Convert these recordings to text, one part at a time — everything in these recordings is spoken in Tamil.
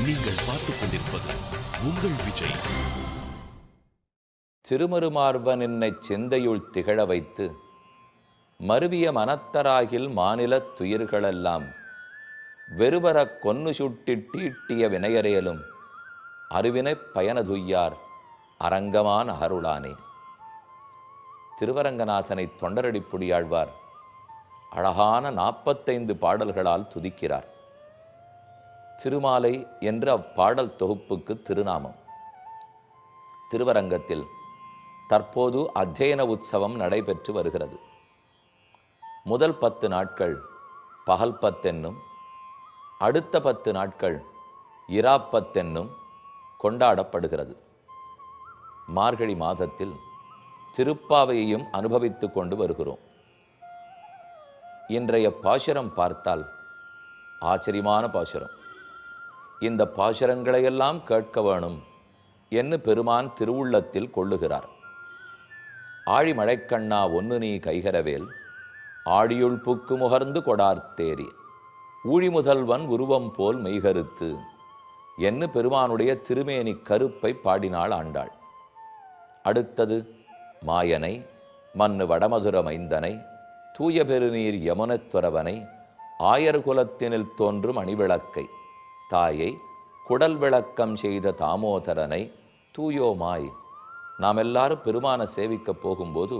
நீங்கள் பார்த்துக் கொண்டிருப்பது உங்கள் விஜய். திருமருமார்பன் என்னை சிந்தையுள் திகழ வைத்து மருவிய மனத்தராகில் மாநிலத் துயிர்களெல்லாம் வெறுவரக் கொன்னு சுட்டிட் தீட்டிய வினையரேலும் அருவினைப் பயனதுய்யார் அரங்கமான அருளானே. திருவரங்கநாதனை தொண்டரடிப்புடியாழ்வார் அழகான 45 பாடல்களால் துதிக்கிறார். திருமாலை என்ற அப்பாடல் தொகுப்புக்கு திருநாமம். திருவரங்கத்தில் தற்போது அத்தியன உற்சவம் நடைபெற்று வருகிறது. முதல் 10 நாட்கள் பகல் 10 என்னும், அடுத்த 10 நாட்கள் இராப்பத்தென்னும் கொண்டாடப்படுகிறது. மார்கழி மாதத்தில் திருப்பாவையையும் அனுபவித்து கொண்டு வருகிறோம். இன்றைய பாசுரம் பார்த்தால் ஆச்சரியமான பாசுரம். இந்த பாசுரங்களையெல்லாம் கேட்க வேணும் என்று பெருமான் திருவுள்ளத்தில் கொள்ளுகிறார். ஆழிமழைக்கண்ணா ஒன்னு நீ கைகரவேல் ஆழியுள் புக்கு முகர்ந்து கொடார்த்தேரி ஊழி முதல்வன் உருவம் போல் மெய்கருத்து என்று பெருமானுடைய திருமேனி கருப்பை பாடினாள் ஆண்டாள். அடுத்தது மாயனை மன்னு வடமதுர மைந்தனை தூய பெருநீர் யமுனத்துறவனை ஆயர் குலத்தினில் தோன்றும் அணிவிளக்கை தாயை குடல் விளக்கம் செய்த தாமோதரனை தூயோமாய். நாம் எல்லாரும் பெருமானை சேவிக்க போகும்போது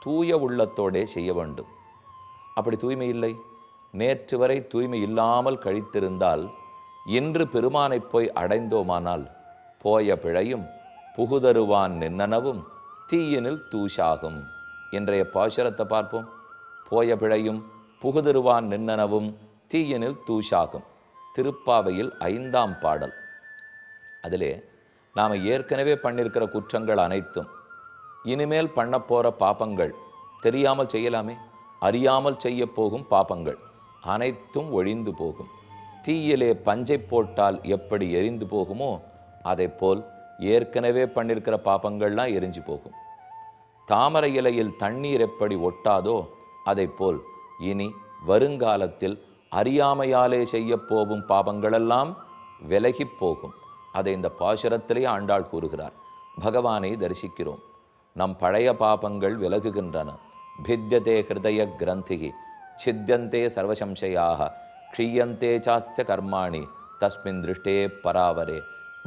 தூய உள்ளத்தோடே செய்ய வேண்டும். அப்படி தூய்மை இல்லை, நேற்று வரை தூய்மை இல்லாமல் கழித்திருந்தால் இன்று பெருமானை போய் அடைந்தோமானால் போய பிழையும் புகுதருவான் நின்னனவும் தீயினில் தூஷாகும். இன்றைய பாசுரத்தை பார்ப்போம். போய பிழையும் புகுதருவான் நின்னனவும் தீயினில் தூஷாகும். திருப்பாவையில் 5ஆம் பாடல். அதிலே நாம் ஏற்கனவே பண்ணியிருக்கிற குற்றங்கள் அனைத்தும், இனிமேல் பண்ண போகிற பாபங்கள், தெரியாமல் செய்யலாமே, அறியாமல் செய்ய போகும் பாபங்கள் அனைத்தும் ஒழிந்து போகும். தீயிலே பஞ்சை போட்டால் எப்படி எரிந்து போகுமோ அதை போல் ஏற்கனவே பண்ணியிருக்கிற பாபங்கள்லாம் எரிஞ்சு போகும். தாமரை இலையில் தண்ணீர் எப்படி ஒட்டாதோ அதை போல் இனி வருங்காலத்தில் அறியாமையாலே செய்ய போகும் பாபங்களெல்லாம் விலகி போகும். அதை இந்த பாசுரத்திலே ஆண்டாள் கூறுகிறார். பகவானை தரிசிக்கிறோம், நம் பழைய பாபங்கள் விலகுகின்றன. பித்யதே ஹிருதய கிரந்திகி சித்தியந்தே சர்வசம்சயாக க்ஷீயந்தே சாஸ்ய கர்மாணி தஸ்மின் திருஷ்டே பராவரே.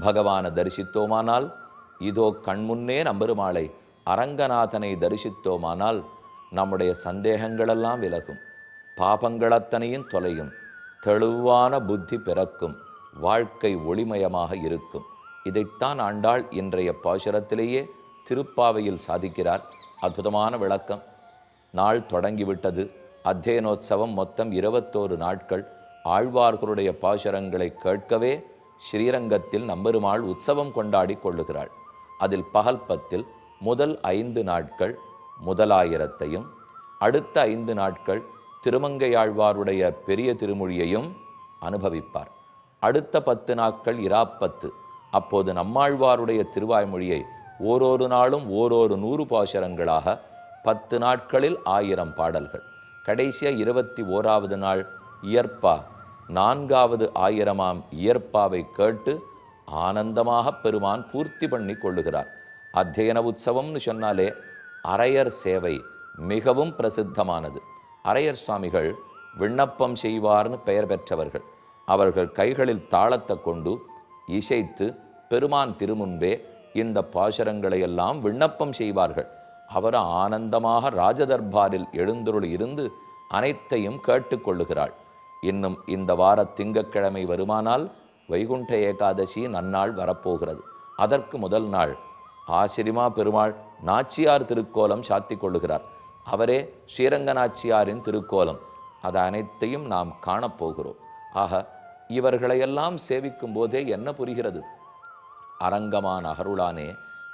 பகவானை தரிசித்தோமானால், இதோ கண்முன்னே நம்பெருமாளை அரங்கநாதனை தரிசித்தோமானால் நம்முடைய சந்தேகங்களெல்லாம் விலகும், பாபங்களத்தனையும் தொலையும், தெளிவான புத்தி பிறக்கும், வாழ்க்கை ஒளிமயமாக இருக்கும். இதைத்தான் ஆண்டாள் இன்றைய பாசுரத்திலேயே திருப்பாவையில் சாதிக்கிறார். அற்புதமான விளக்கம். நாள் தொடங்கிவிட்டது. அத்தியனோத்சவம் மொத்தம் 21 நாட்கள். ஆழ்வார்களுடைய பாசுரங்களை கேட்கவே ஸ்ரீரங்கத்தில் நம்பெருமாள் உற்சவம் கொண்டாடி கொள்ளுகிறாள். அதில் பகல் 10 முதல் 5 நாட்கள் முதலாயிரத்தையும், அடுத்த 5 நாட்கள் திருமங்கையாழ்வாருடைய பெரிய திருமொழியையும் அனுபவிப்பார். அடுத்த 10 நாட்கள் இராப்பத்து. அப்போது நம்மாழ்வாருடைய திருவாய்மொழியை ஓரொரு நாளும் ஓரொரு 100 பாசுரங்களாக 10 நாட்களில் 1000 பாடல்கள். கடைசியாக 21வது நாள் இயற்பா, 4வது 1000ஆம் இயற்பாவை கேட்டு ஆனந்தமாக பெருமான் பூர்த்தி பண்ணி கொள்ளுகிறார். அத்தியன உற்சவம்னு சொன்னாலே அரையர் சேவை மிகவும் பிரசித்தமானது. அரையர் சுவாமிகள் விண்ணப்பம் செய்வார்னு பெயர் பெற்றவர்கள். அவர்கள் கைகளில் தாளத்தை கொண்டு இசைத்து பெருமான் திருமுன்பே இந்த பாசுரங்களையெல்லாம் விண்ணப்பம் செய்வார்கள். அவர் ஆனந்தமாக ராஜதர்பாரில் எழுந்தருள் இருந்து அனைத்தையும் கேட்டுக்கொள்ளுகிறாள். இன்னும் இந்த வார திங்கட்கிழமை வருமானால் வைகுண்ட ஏகாதசி நன்னாள் வரப்போகிறது. அதற்கு முதல் நாள் ஆசிரிமா பெருமாள் நாச்சியார் திருக்கோலம் சாத்தி கொள்ளுகிறார். அவரே ஸ்ரீரங்க நாச்சியாரின் திருக்கோலம். அது அனைத்தையும் நாம் காணப்போகிறோம். ஆக இவர்களையெல்லாம் சேவிக்கும் போதே என்ன புரிகிறது? அரங்கமான அருளானே,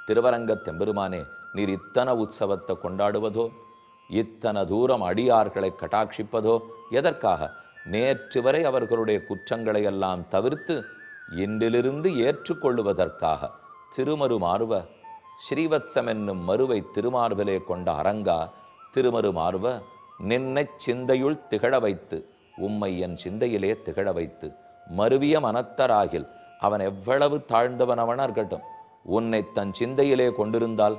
திருவரங்க தெம்பெருமானே, நீர் இத்தனை உற்சவத்தை கொண்டாடுவதோ, இத்தனை தூரம் அடியார்களை கட்டாட்சிப்பதோ எதற்காக? நேற்று வரை அவர்களுடைய குற்றங்களை எல்லாம் தவிர்த்து இன்றிலிருந்து ஏற்றுக்கொள்ளுவதற்காக. திருமருமார்வ ஸ்ரீவத்சம் என்னும் மருவை திருமார்பிலே கொண்ட அரங்கா, திருமருமார்வ நின்னை சிந்தையுள் திகழ வைத்து, உம்மை என் சிந்தையிலே திகழ வைத்து, மருவிய மனத்தராகில் அவன் எவ்வளவு தாழ்ந்தவன் அவனா இருக்கட்டும், உன்னை தன் சிந்தையிலே கொண்டிருந்தால்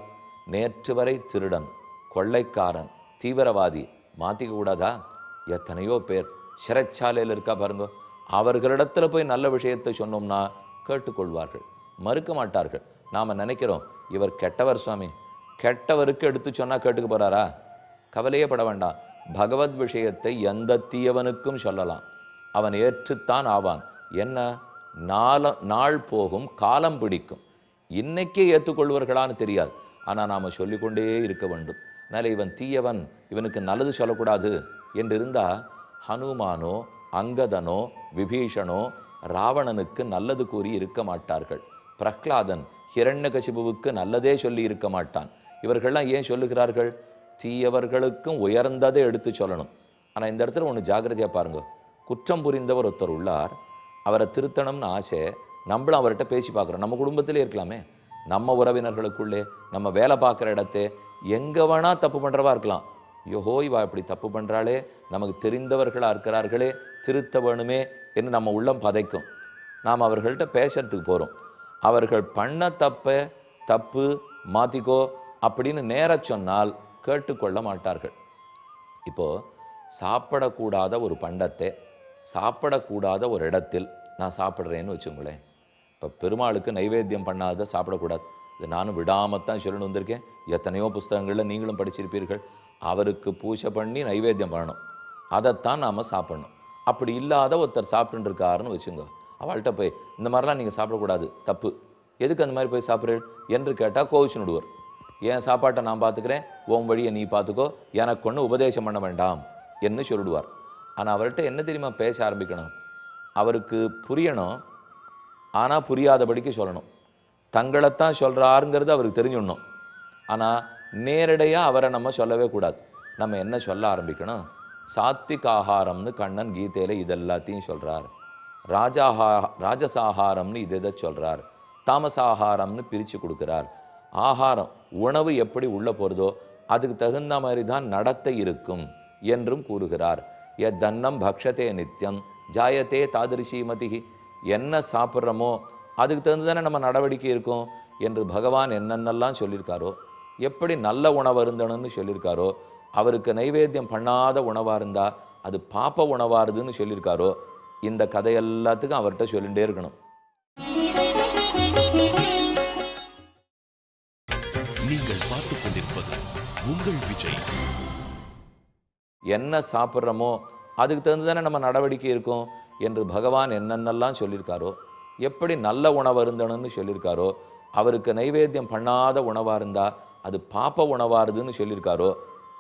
நேற்று வரை திருடன், கொள்ளைக்காரன், தீவிரவாதி மாற்றிக்க கூடாதா? எத்தனையோ பேர் சிறைச்சாலையில் இருக்கா பாருங்க. அவர்களிடத்துல போய் நல்ல விஷயத்தை சொன்னோம்னா கேட்டுக்கொள்வார்கள், மறுக்க மாட்டார்கள். நாம் நினைக்கிறோம் இவர் கெட்டவர் சுவாமி, கெட்டவருக்கு எடுத்து சொன்னால் கேட்டுக்க போகிறாரா? கவலையே பட வேண்டாம். பகவத் விஷயத்தை எந்த தீயவனுக்கும் சொல்லலாம், அவன் ஏற்றுத்தான் ஆவான். என்ன நாள் போகும், காலம் பிடிக்கும். இன்னைக்கே ஏற்றுக்கொள்வார்களான்னு தெரியாது, ஆனால் நாம் சொல்லிக்கொண்டே இருக்க வேண்டும். அதனால் இவன் தீயவன், இவனுக்கு நல்லது சொல்லக்கூடாது என்று இருந்தால் ஹனுமானோ அங்கதனோ விபீஷணோ ராவணனுக்கு நல்லது கூறி இருக்க மாட்டார்கள். பிரஹ்லாதன் ஹிரண்யகசிபுவுக்கு நல்லதே சொல்லி இருக்க மாட்டான். இவர்கள்லாம் ஏன் சொல்லுகிறார்கள்? தீயவர்களுக்கும் உயர்ந்ததை எடுத்து சொல்லணும். ஆனால் இந்த இடத்துல ஒன்று ஜாக்கிரதையாக பாருங்க. குற்றம் புரிந்தவர் ஒருத்தர் உள்ளார், அவரை திருத்தணும்னு ஆசை, நம்மளும் அவர்கிட்ட பேசி பார்க்குறோம். நம்ம குடும்பத்திலே இருக்கலாமே, நம்ம உறவினர்களுக்குள்ளே, நம்ம வேலை பார்க்குற இடத்தே, எங்கே வேணா தப்பு பண்ணுறவா இருக்கலாம். யோஹோ இவா இப்படி தப்பு பண்ணுறாளே, நமக்கு தெரிந்தவர்களாக இருக்கிறார்களே, திருத்த வேணுமே என்று நம்ம உள்ளம் பதைக்கும். நாம் அவர்கள்ட்ட பேசுறதுக்கு போகிறோம். அவர்கள் பண்ண தப்பு மாற்றிக்கோ அப்படின்னு நேர சொன்னால் கேட்டுக்கொள்ள மாட்டார்கள். இப்போது சாப்பிடக்கூடாத ஒரு பண்டத்தை சாப்பிடக்கூடாத ஒரு இடத்தில் நான் சாப்பிட்றேன்னு வச்சுங்களேன். இப்போ பெருமாளுக்கு நைவேத்தியம் பண்ணாத சாப்பிடக்கூடாது, இது நானும் விடாமத்தான் சொல்லணும் வந்திருக்கேன். எத்தனையோ புஸ்தகங்களில் நீங்களும் படிச்சிருப்பீர்கள். அவருக்கு பூஜை பண்ணி நைவேத்தியம் பண்ணணும், அதைத்தான் நாம் சாப்பிடணும். அப்படி இல்லாத ஒருத்தர் சாப்பிட்டுன்னு இருக்காருன்னு வச்சுங்க, அவள்கிட்ட போய் இந்த மாதிரிலாம் நீங்கள் சாப்பிடக்கூடாது, தப்பு, எதுக்கு அந்த மாதிரி போய் சாப்பிட்றேன் என்று கேட்டால் கோவிச்சுன்னுடுவார். என் சாப்பாட்டை நான் பார்த்துக்கிறேன், உன் வழியை நீ பார்த்துக்கோ, எனக்கு ஒன்று உபதேசம் பண்ண வேண்டாம் என்று சொல்லிடுவார். ஆனால் அவர்கிட்ட என்ன தெரியுமா பேச ஆரம்பிக்கணும்? அவருக்கு புரியணும், ஆனால் புரியாதபடிக்கு சொல்லணும். தங்களைத்தான் சொல்கிறாருங்கிறது அவருக்கு தெரிஞ்சுடணும். ஆனால் நேரடியாக அவரை நம்ம சொல்லவே கூடாது. நம்ம என்ன சொல்ல ஆரம்பிக்கணும்? சாத்விக் ஆகாரம்னு கண்ணன் கீதையில் இதெல்லாத்தையும் சொல்கிறார், ராஜசாகாரம்னு இதை சொல்கிறார், தாமசாகாரம்னு பிரித்து கொடுக்குறார். ஆகாரம் உணவு எப்படி உள்ளே போகிறதோ அதுக்கு தகுந்த மாதிரி தான் நடத்தை இருக்கும் என்றும் கூறுகிறார். தன்னம் பக்ஷத்தே நித்தியம் ஜாயத்தே தாதிருஷீமதி. என்ன சாப்பிட்றோமோ அதுக்கு தகுந்து தானே நம்ம நடவடிக்கை இருக்கும் என்று பகவான் என்னென்னலாம் சொல்லியிருக்காரோ, எப்படி நல்ல உணவு இருந்தணும்னு சொல்லியிருக்காரோ, அவருக்கு நைவேத்தியம் பண்ணாத உணவாக இருந்தால் அது பாப்ப உணவாருதுன்னு சொல்லியிருக்காரோ, இந்த கதை எல்லாத்துக்கும் அவர்கிட்ட சொல்லிகிட்டே இருக்கணும். நீங்கள் பார்த்துக் கொண்டிருப்பது உங்கள் விஜய். என்ன சாப்பிட்றோமோ அதுக்கு தகுந்து தானே நம்ம நடவடிக்கை இருக்கும் என்று பகவான் என்னென்னலாம் சொல்லியிருக்காரோ, எப்படி நல்ல உணவு இருந்தணும்னு சொல்லியிருக்காரோ, அவருக்கு நைவேத்தியம் பண்ணாத உணவாக இருந்தால் அது பாப்ப உணவாருதுன்னு சொல்லியிருக்காரோ,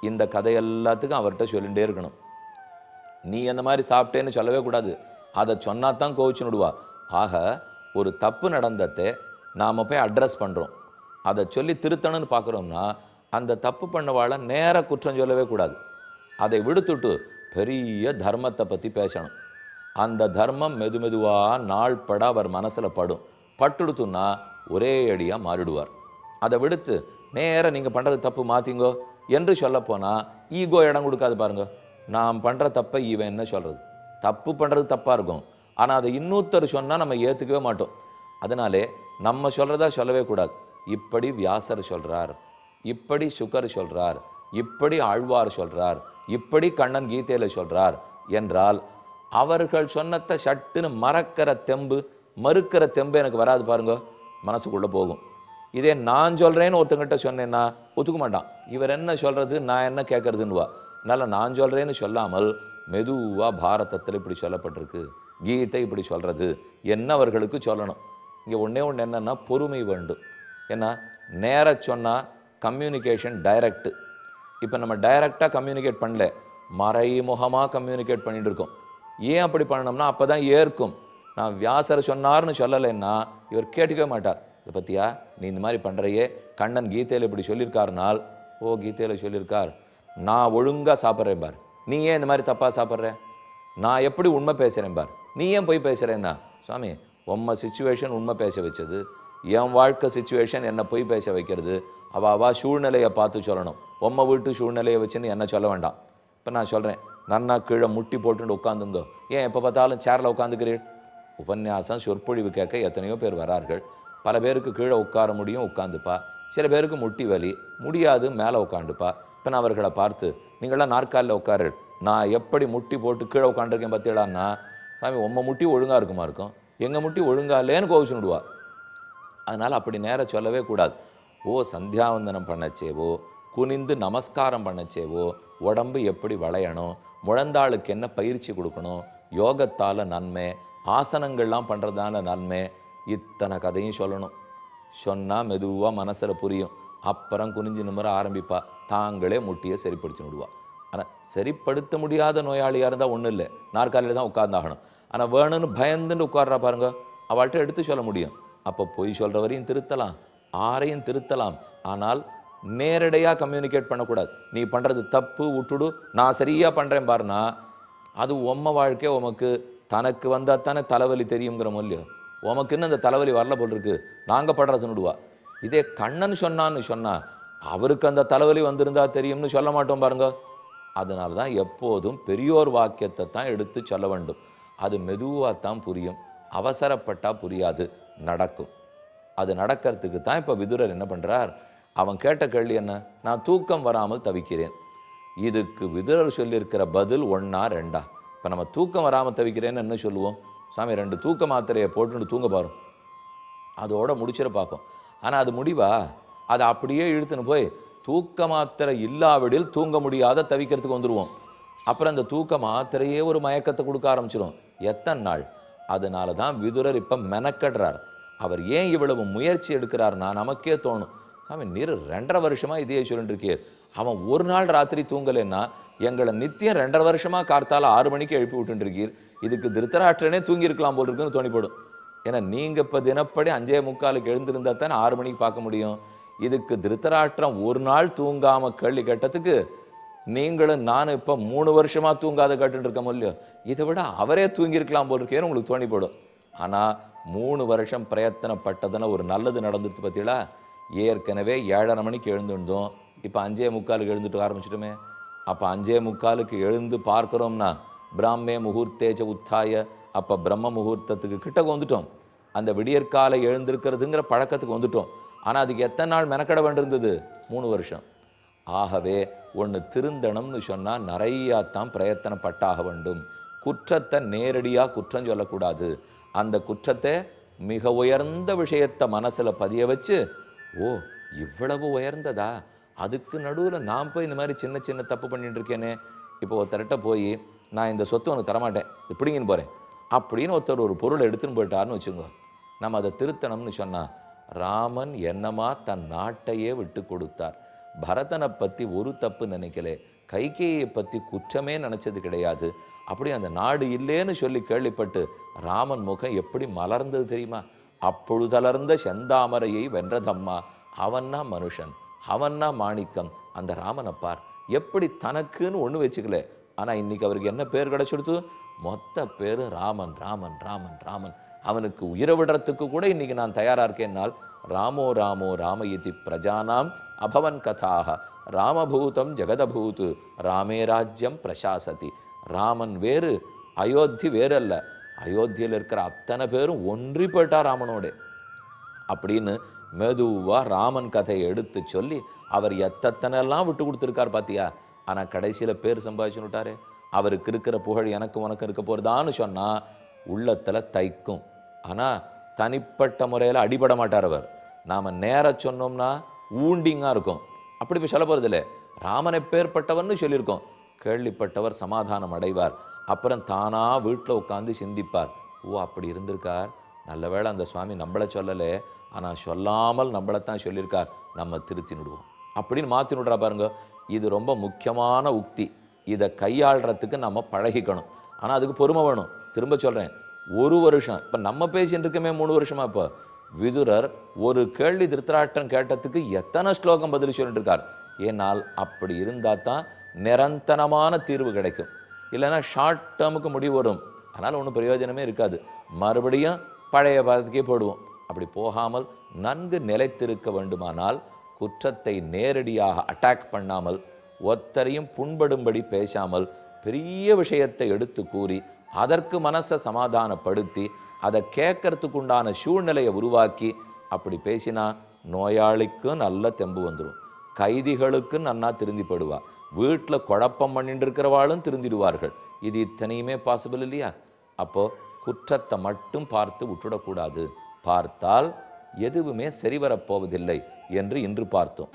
இந்த கதை எல்லாத்துக்கும் அவர்கிட்ட சொல்லிகிட்டே இருக்கணும். நீ அந்த மாதிரி சாப்பிட்டேன்னு சொல்லவே கூடாது, அதை சொன்னாதான் கோவிச்சுன்னு விடுவா. ஆக ஒரு தப்பு நடந்ததை நாம் போய் அட்ரஸ் பண்ணுறோம், அதை சொல்லி திருத்தணும்னு பார்க்குறோம்னா அந்த தப்பு பண்ணவாளை நேர குற்றம் சொல்லவே கூடாது. அதை விடுத்துட்டு பெரிய தர்மத்தை பற்றி பேசணும். அந்த தர்மம் மெதுவாக நாள் பட அவர் மனசில் பட்டுடுத்துன்னா ஒரே அடியாக மாறிடுவார். அதை விடுத்து நேராக நீங்கள் பண்ணுறது தப்பு மாற்றிங்கோ என்று சொல்லப்போனால் ஈகோ இடம் கொடுக்காது பாருங்க. நாம் பண்ணுற தப்பை இவன் என்ன சொல்கிறது, தப்பு பண்ணுறது தப்பாக இருக்கும், ஆனால் அதை இன்னொருத்தர் சொன்னால் நம்ம ஏற்றுக்கவே மாட்டோம். அதனாலே நம்ம சொல்கிறதா சொல்லவே கூடாது. இப்படி வியாசர் சொல்கிறார், இப்படி சுகர் சொல்கிறார், இப்படி ஆழ்வார் சொல்கிறார், இப்படி கண்ணன் கீதையில் சொல்கிறார் என்றால் அவர்கள் சொன்னத்தை சட்டுன்னு மறுக்கிற தெம்பு எனக்கு வராது பாருங்க, மனசுக்குள்ளே போகும். இதே நான் சொல்கிறேன்னு ஒருத்தங்கிட்ட சொன்னேன்னா ஒத்துக்க மாட்டான். இவர் என்ன சொல்கிறது, நான் என்ன கேட்குறதுன்னுவா. அதனால் நான் சொல்கிறேன்னு சொல்லாமல் மெதுவாக பாரதத்தில் இப்படி சொல்லப்பட்டிருக்கு, கீதை இப்படி சொல்கிறது என்ன அவர்களுக்கு சொல்லணும். இங்கே ஒன்றே ஒன்று என்னென்னா பொறுமை வேண்டும். ஏன்னா நேர சொன்னால் கம்யூனிகேஷன் டைரக்டு. இப்போ நம்ம டைரெக்டாக கம்யூனிகேட் பண்ணல, மறைமுகமாக கம்யூனிகேட் பண்ணிட்டு இருக்கோம். ஏன் அப்படி பண்ணணும்னா அப்போ தான் ஏற்கும். நான் வியாசர் சொன்னார்னு சொல்லலைன்னா இவர் கேட்டுக்கவே மாட்டார். இதை பற்றியா நீ இந்த மாதிரி பண்ணுறையே, கண்ணன் கீதையில் இப்படி சொல்லியிருக்காருனால், ஓ கீதையில் சொல்லியிருக்கார், நான் ஒழுங்காக சாப்பிட்றேன் பார், நீ ஏன் இந்த மாதிரி தப்பாக சாப்பிட்ற, நான் எப்படி உண்மை பேசுகிறேன் பார், நீ ஏன் போய் பேசுகிறேன்னா, சுவாமி உண்மை சுச்சுவேஷன் உண்மை பேச வச்சது, என் வாழ்க்கை சுச்சுவேஷன் என்னை போய் பேச வைக்கிறது, அவா சூழ்நிலையை பார்த்து சொல்லணும். உம்மை வீட்டு சூழ்நிலையை வச்சுன்னு என்ன சொல்ல வேண்டாம். இப்போ நான் சொல்கிறேன், நன்னா கீழே முட்டி போட்டுட்டு உட்காந்துங்கோ, ஏன் எப்போ பார்த்தாலும் சேரில் உட்காந்துக்கிறீள், உபன்யாசம் சொற்பொழிவு கேட்க எத்தனையோ பேர் வரார்கள். பல பேருக்கு கீழே உட்கார முடியும், உட்காந்துப்பா. சில பேருக்கு முட்டி வலி முடியாது, மேலே உட்காந்துப்பா. இப்போ நான் அவர்களை பார்த்து, நீங்களாம் நாற்காலில் உட்காரு, நான் எப்படி முட்டி போட்டு கீழே உட்காந்துருக்கேன் பார்த்தீங்களான்னா, சாமி உங்கள் முட்டி ஒழுங்காக இருக்குமா இருக்கும், எங்கள் முட்டி ஒழுங்கா இல்லைன்னு கோவிச்சுன்னு விடுவா. அதனால் அப்படி நேரம் சொல்லவே கூடாது. சந்தியாவந்தனம் பண்ணச்சேவோ, குனிந்து நமஸ்காரம் பண்ணச்சேவோ, உடம்பு எப்படி வளையணும், முழந்தாளுக்கு என்ன பயிற்சி கொடுக்கணும், யோகத்தால் நன்மை, ஆசனங்கள்லாம் பண்ணுறதால நன்மை, இத்தனை கதையும் சொல்லணும். சொன்னால் மெதுவாக மனசில் புரியும். அப்புறம் குனிஞ்சு நிமிர ஆரம்பிப்பா. தாங்களே முட்டியை சரிப்படுத்தி விடுவா. ஆனால் சரிப்படுத்த முடியாத நோயாளியாக இருந்தால் ஒன்றும் இல்லை, நாற்காலியில் தான் உட்கார்ந்தாகணும். ஆனால் வேணும்னு பயந்துன்னு உட்கார்றா பாருங்க, அவள்கிட்ட எடுத்து சொல்ல முடியும். அப்போ பொய் சொல்கிறவரையும் திருத்தலாம், ஆரையும் திருத்தலாம். ஆனால் நேரடியாக கம்யூனிகேட் பண்ணக்கூடாது. நீ பண்ணுறது தப்பு, விட்டுடு, நான் சரியாக பண்ணுறேன் பாருன்னா, அது உம்ம வாழ்க்கை உமக்கு தனக்கு வந்தால் தானே தலைவலி தெரியுங்கிற மூலியம். உமக்குன்னு அந்த தலைவலி வரல போல் இருக்கு, நாங்கள் படுறதுன்னுடுவா. இதே கண்ணன் சொன்னான்னு சொன்னால் அவருக்கு அந்த தலைவலி வந்திருந்தா தெரியும்னு சொல்ல மாட்டோம் பாருங்க. அதனால தான் எப்போதும் பெரியோர் வாக்கியத்தை தான் எடுத்து சொல்ல வேண்டும். அது மெதுவாக தான் புரியும், அவசரப்பட்டால் புரியாது, நடக்கும். அது நடக்கிறதுக்கு தான் இப்போ விதுரர் என்ன பண்ணுறார், அவன் கேட்ட கேள்வி என்ன, நான் தூக்கம் வராமல் தவிக்கிறேன். இதுக்கு விதுரர் சொல்லியிருக்கிற பதில் 1 2. இப்போ நம்ம தூக்கம் வராமல் தவிக்கிறேன்னு என்ன சொல்லுவோம், சாமி 2 தூக்க மாத்திரையை போட்டுட்டு தூங்க பாரும், அதோட முடிச்சிட பார்ப்போம். ஆனால் அது முடிவா, அதை அப்படியே இழுத்துன்னு போய் தூக்க மாத்திரை இல்லாவிடில் தூங்க முடியாத தவிக்கிறதுக்கு வந்துடுவோம். அப்புறம் அந்த தூக்க மாத்திரையே ஒரு மயக்கத்தை கொடுக்க ஆரம்பிச்சிடும். எத்தனை நாள்? அதனால தான் விதுரர் இப்போ மெனக்கடுறார். அவர் ஏன் இவ்வளவு முயற்சி எடுக்கிறார்னா, நமக்கே தோணும், சாமி நீர் 2.5 வருஷமாக இதே சொல்லிட்டு இருக்கே, அவன் ஒரு நாள் ராத்திரி தூங்கலைன்னா எங்களை நித்தியம் 2.5 வருஷமாக கார்த்தால 6 மணிக்கு எழுப்பி விட்டுருக்கீர், இதுக்கு திருத்தராஷ்டிரனே தூங்கியிருக்கலாம் போல் இருக்குன்னு தோணிப்படும். ஏன்னா நீங்கள் இப்போ தினப்படி 5:45 எழுந்திருந்தா தானே 6 மணிக்கு பார்க்க முடியும். இதுக்கு திருத்தராஷ்டிரம் ஒரு நாள் தூங்காமல் கேள்வி கேட்டதுக்கு நீங்களும் நானும் இப்போ 3 வருஷமாக தூங்காத கேட்டுட்டு இருக்க முடியும். இதை விட அவரே தூங்கியிருக்கலாம் போல் இருக்கேன்னு உங்களுக்கு தோணிப்படும். ஆனால் 3 வருஷம் பிரயத்தனப்பட்டதுன்னு ஒரு நல்லது நடந்துட்டு பார்த்தீங்களா. ஏற்கனவே 7:30 மணிக்கு எழுந்துருந்தோம், இப்போ 5:45 எழுந்துட்டு ஆரம்பிச்சிட்டோமே. அப்போ 5:45 எழுந்து பார்க்குறோம்னா பிராமே முகூர்த்தேஜ உத்தாய, அப்போ பிரம்ம முகூர்த்தத்துக்கு கிட்டக்கு வந்துட்டோம். அந்த விடியற்காலை எழுந்திருக்கிறதுங்கிற பழக்கத்துக்கு வந்துட்டோம். ஆனால் அதுக்கு எத்தனை நாள் மெனக்கட வேண்டியிருந்தது? 3 வருஷம். ஆகவே ஒன்று திருந்தணும்னு சொன்னால் நிறையாத்தான் பிரயத்தனப்பட்டாக வேண்டும். குற்றத்தை நேரடியாக குற்றம் சொல்லக்கூடாது. அந்த குற்றத்தை மிக உயர்ந்த விஷயத்தை மனசில் பதிய வச்சு, இவ்வளவு உயர்ந்ததா, அதுக்கு நடுவில் நான் போய் இந்த மாதிரி சின்ன சின்ன தப்பு பண்ணிட்டு இருக்கேனே, இப்போ ஒருத்தர்கிட்ட போய் நான் இந்த சொத்து உனக்கு தரமாட்டேன், இப்படிங்கன்னு போகிறேன் அப்படின்னு ஒருத்தர் ஒரு பொருளை எடுத்துன்னு போயிட்டாருன்னு வச்சுக்கோ. நம்ம அதை திருத்தணும்னு சொன்னால், ராமன் என்னமா தன் நாட்டையே விட்டு கொடுத்தார். பரதனை பற்றி ஒரு தப்பு நினைக்கல, கைகேயை பற்றி குற்றமே நினச்சது கிடையாது. அப்படி அந்த நாடு இல்லேன்னு சொல்லி கேள்விப்பட்டு ராமன் முகம் எப்படி மலர்ந்தது தெரியுமா? அப்பொழுதலர்ந்த செந்தாமரையை வென்றதம்மா, அவன்னா மனுஷன், அவன்னா மாணிக்கம். அந்த ராமனை பார், எப்படி தனக்குன்னு ஒன்று வச்சுக்கல. ஆனால் இன்னைக்கு அவருக்கு என்ன பேர் கிடைச்சிடுத்து? மொத்த பேர் ராமன் ராமன் ராமன் ராமன். அவனுக்கு உயிரை விடுறதுக்கு கூட இன்னைக்கு நான் தயாராக இருக்கேன்னால், ராமோ ராமோ ராமயிதி பிரஜானாம் அபவன் கதாக ராமபூதம் ஜெகதபூத்து ராமே ராஜ்யம் பிரசாசதி. ராமன் வேறு, அயோத்தி வேறு அல்ல. அயோத்தியில் இருக்கிற அத்தனை பேரும் ஒன்றி போயிட்டா ராமனோட அப்படின்னு மெதுவாக ராமன் கதையை எடுத்து சொல்லி அவர் எத்தனைலாம் விட்டு கொடுத்துருக்கார் பார்த்தியா. ஆனால் கடைசியில் பேர் சம்பாதிச்சுன்னு விட்டாரே. அவருக்கு இருக்கிற புகழ் எனக்கு உனக்கு இருக்க போகிறதான்னு சொன்னால் உள்ளத்தில் தைக்கும். ஆனால் தனிப்பட்ட முறையில் அடிபட மாட்டார் அவர். நாம் நேர சொன்னோம்னா ஊண்டிங்காக இருக்கும். அப்படி போய் சொல்ல போகிறதில்ல. ராமனை பேர்பட்டவர்னு சொல்லியிருக்கோம். கேள்விப்பட்டவர் சமாதானம் அடைவார். அப்புறம் தானாக வீட்டில் உட்காந்து சிந்திப்பார். அப்படி இருந்திருக்கார், நல்ல வேளை அந்த சுவாமி நம்மளை சொல்லலை, ஆனால் சொல்லாமல் நம்மளைத்தான் சொல்லியிருக்கார், நம்ம திருத்தி விடுவோம் அப்படின்னு மாற்றி விடுறா பாருங்க. இது ரொம்ப முக்கியமான உக்தி. இதை கையாளுறதுக்கு நம்ம பழகிக்கணும். ஆனால் அதுக்கு பொறுமை வேணும். திரும்ப சொல்கிறேன், 1 வருஷம் இப்போ நம்ம பேசிட்டு இருக்கமே, 3 வருஷமா. இப்போ விதுரர் ஒரு கேள்வி திருத்தராஷ்டிரன் கேட்டதுக்கு எத்தனை ஸ்லோகம் பதில் சொல்லிட்டு இருக்கார். ஏனால் அப்படி இருந்தால் தான் நிரந்தரமான தீர்வு கிடைக்கும். இல்லைன்னா ஷார்ட் டேர்முக்கு முடிவு வரும். அதனால் ஒன்றும் பிரயோஜனமே இருக்காது. மறுபடியும் பழைய பாதத்துக்கே போடுவோம். அப்படி போகாமல் நன்கு நிலைத்திருக்க வேண்டுமானால் குற்றத்தை நேரடியாக அட்டாக் பண்ணாமல், ஒத்தரையும் புண்படும்படி பேசாமல், பெரிய விஷயத்தை எடுத்து கூறி அதற்கு மனசை சமாதானப்படுத்தி அதை கேட்கறதுக்கு உண்டான சூழ்நிலையை உருவாக்கி அப்படி பேசினா நோயாளிக்கும் நல்ல தெம்பு வந்துடும், கைதிகளுக்கும் நன்னா திருந்திப்படுவா, வீட்டில் குழப்பம் பண்ணிட்டு இருக்கிறவாளும் திருந்திடுவார்கள். இது இத்தனையுமே பாசிபிள் இல்லையா? அப்போ குற்றத்தை மட்டும் பார்த்து விட்டுடக்கூடாது, பார்த்தால் எதுவுமே சரிவரப்போவதில்லை என்று இன்று பார்த்தோம்.